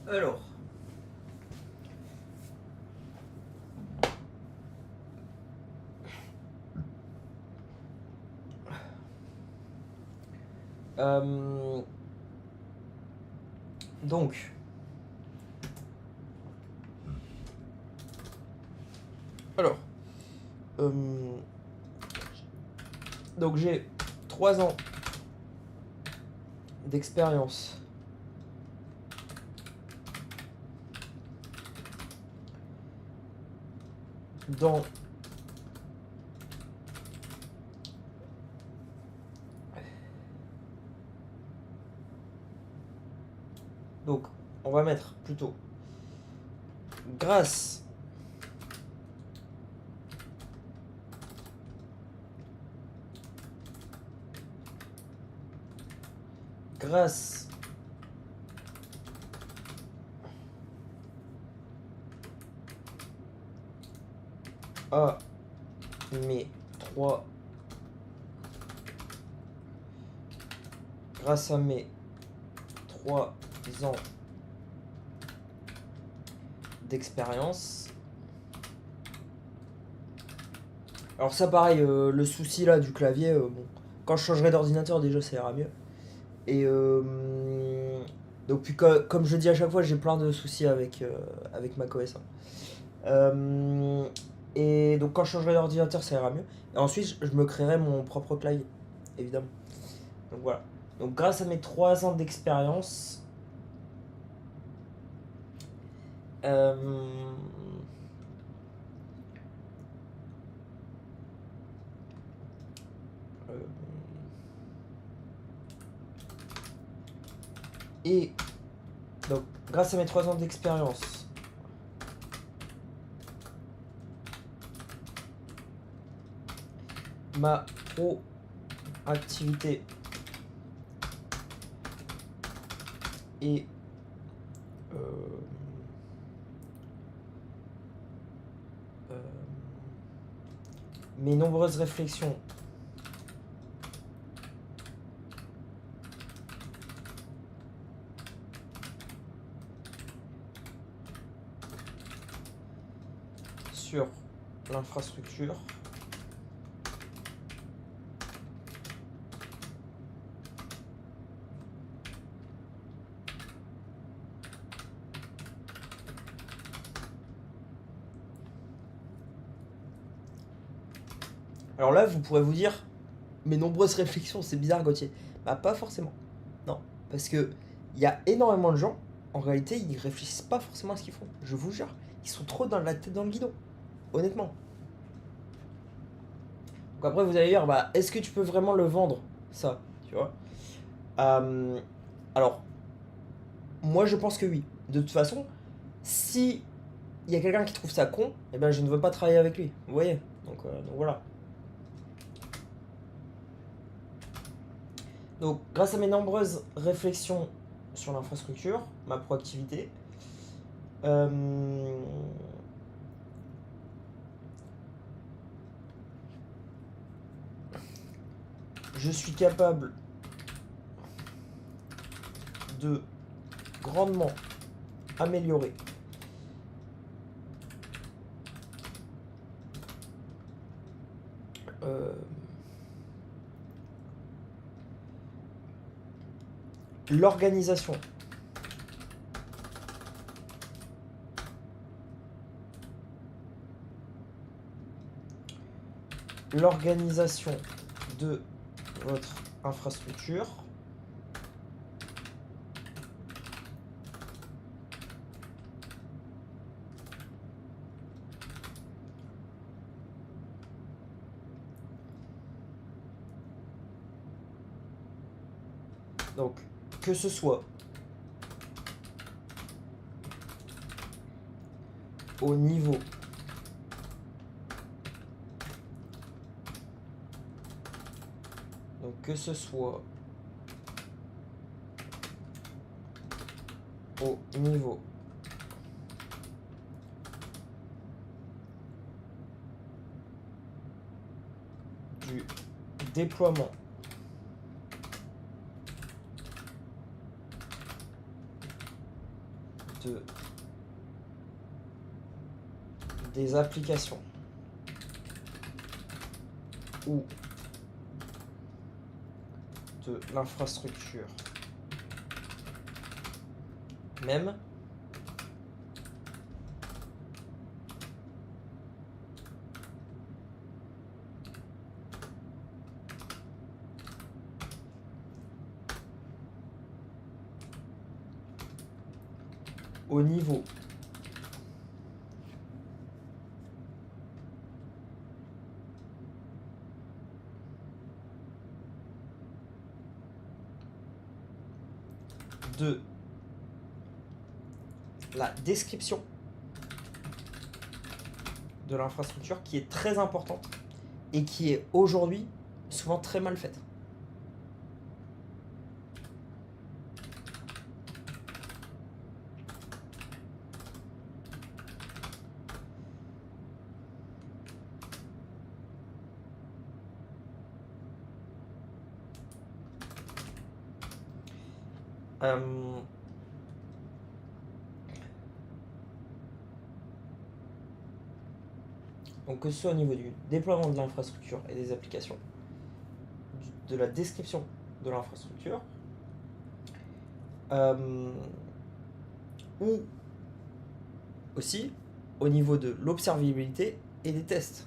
Alors. Donc. Alors. Donc j'ai 3 ans d'expérience dans donc on va mettre plutôt grâce grâce à mes 3 grâce à mes 3 ans d'expérience. Alors ça pareil, le souci là du clavier, bon, quand je changerai d'ordinateur déjà ça ira mieux. Et donc puis comme je dis à chaque fois, j'ai plein de soucis avec macOS. Et donc quand je changerai d'ordinateur ça ira mieux. Et ensuite je me créerai mon propre clavier, évidemment. Donc voilà. Donc grâce à mes 3 ans d'expérience, euh, et donc grâce à mes 3 ans d'expérience, ma proactivité et mes nombreuses réflexions sur l'infrastructure Alors là, vous pourrez vous dire, mes nombreuses réflexions, c'est bizarre, Gauthier. Bah, pas forcément. Non. Parce que il y a énormément de gens, en réalité, ils réfléchissent pas forcément à ce qu'ils font. Je vous jure. Ils sont trop dans la tête dans le guidon. Honnêtement. Donc après, vous allez dire, bah, est-ce que tu peux vraiment le vendre, ça? Tu vois. Euh, alors, moi, je pense que oui. De toute façon, si il y a quelqu'un qui trouve ça con, eh ben, je ne veux pas travailler avec lui. Vous voyez. Donc voilà. Donc, grâce à mes nombreuses réflexions sur l'infrastructure, ma proactivité, euh, je suis capable de grandement améliorer euh, l'organisation l'organisation de votre infrastructure donc que ce soit au niveau donc que ce soit au niveau du déploiement de des applications ou de l'infrastructure même au niveau de la description de l'infrastructure qui est très importante et qui est aujourd'hui souvent très mal faite. Donc que ce soit au niveau du déploiement de l'infrastructure et des applications, de la description de l'infrastructure, ou aussi au niveau de l'observabilité et des tests.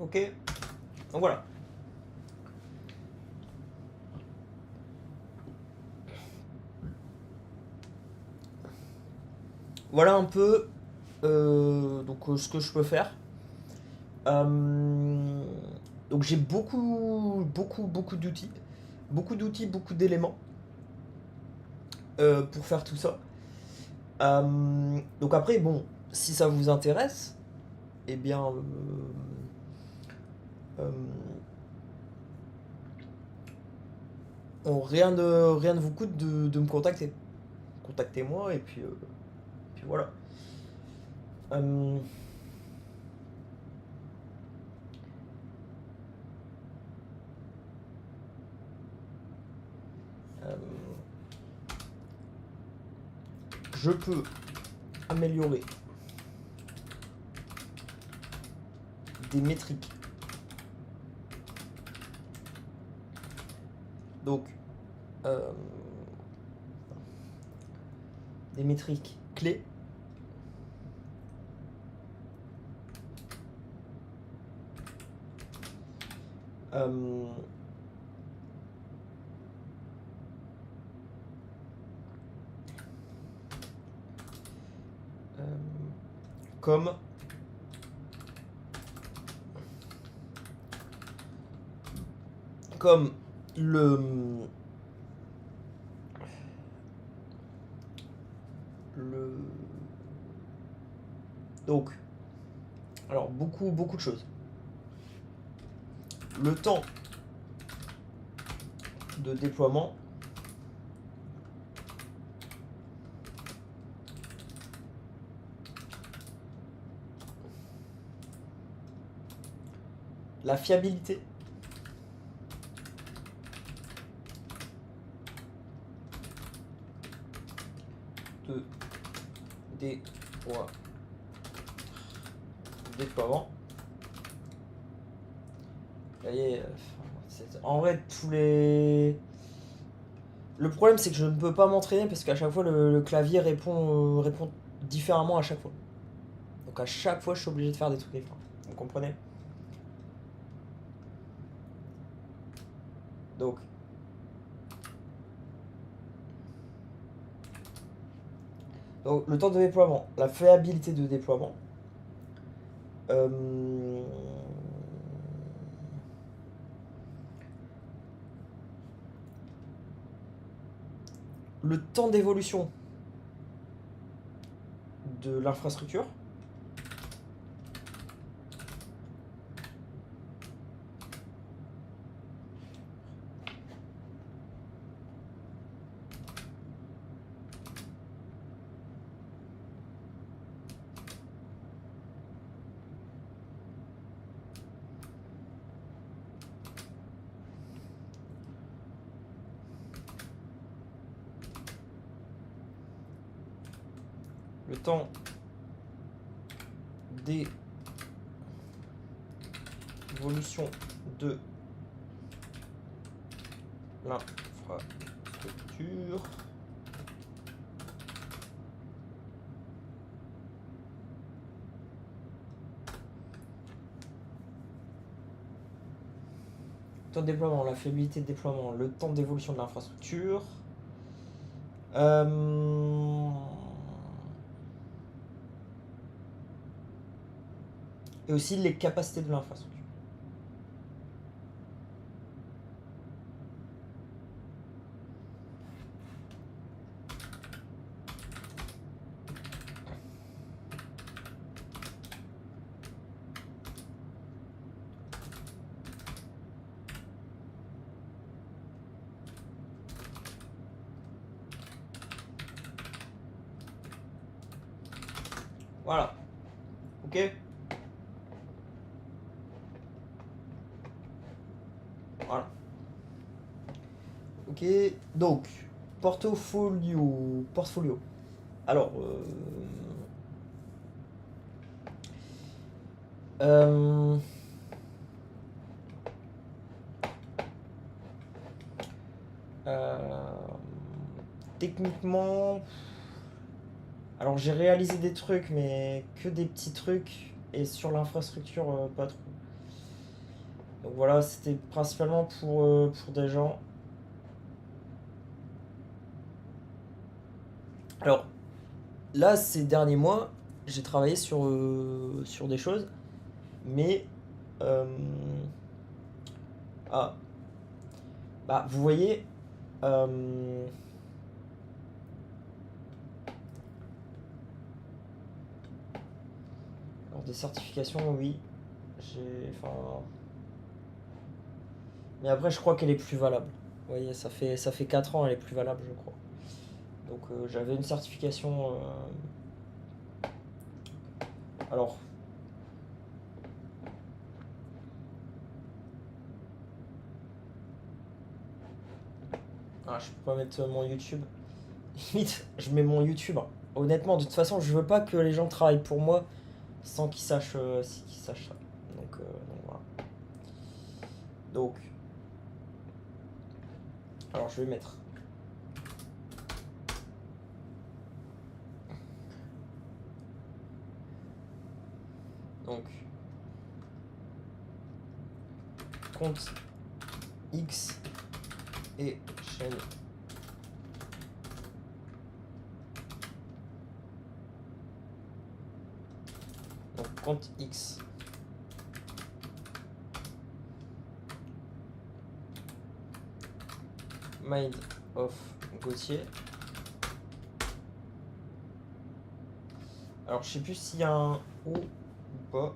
Ok, donc voilà. Voilà un peu ce que je peux faire. Donc j'ai beaucoup d'outils. Beaucoup d'éléments pour faire tout ça. Donc après, bon, si ça vous intéresse, eh bien, euh, rien ne vous coûte de me contacter. Contactez-moi et puis voilà. Euh, euh, je peux améliorer des métriques. Donc, des métriques clés. Euh, comme comme le donc alors beaucoup de choses. Le temps de déploiement, la fiabilité, de déploiement. En vrai, tous les... Le problème, c'est que je ne peux pas m'entraîner parce qu'à chaque fois, le clavier répond différemment à chaque fois. Donc à chaque fois, je suis obligé de faire des trucs différents. Vous comprenez? Donc, Donc le temps de déploiement, la fiabilité de déploiement. Euh, Le temps d'évolution de l'infrastructure. Le temps d'évolution de l'infrastructure. Temps de déploiement, la fiabilité de déploiement, le temps d'évolution de l'infrastructure. Et aussi les capacités de l'infrastructure. Voilà. Ok. Voilà. Ok. Donc, portfolio. Alors, euh, euh, techniquement, alors j'ai réalisé des trucs, mais que des petits trucs, et sur l'infrastructure, pas trop. Donc voilà, c'était principalement pour des gens. Alors, là, ces derniers mois, j'ai travaillé sur des choses, mais... euh, ah, bah, vous voyez... euh, alors, des certifications, oui. Enfin... Mais après, je crois qu'elle est plus valable. Vous voyez, ça fait 4 ans, elle est plus valable, je crois. Donc, j'avais une certification... Alors... Ah, je peux pas mettre mon YouTube. Limite, je mets mon YouTube. Honnêtement, de toute façon, je veux pas que les gens travaillent pour moi sans qu'ils sachent, ça. Donc voilà. Donc, alors je vais mettre. Donc, compte X et chaîne. Donc, compte X. Mind of Gauthier. Alors, je sais plus s'il y a un O ou pas.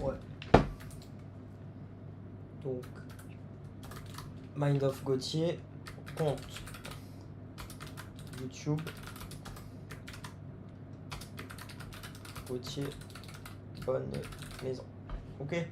Ouais. Donc, Mind of Gauthier, compte YouTube, Gauthier, bonne maison. Ok.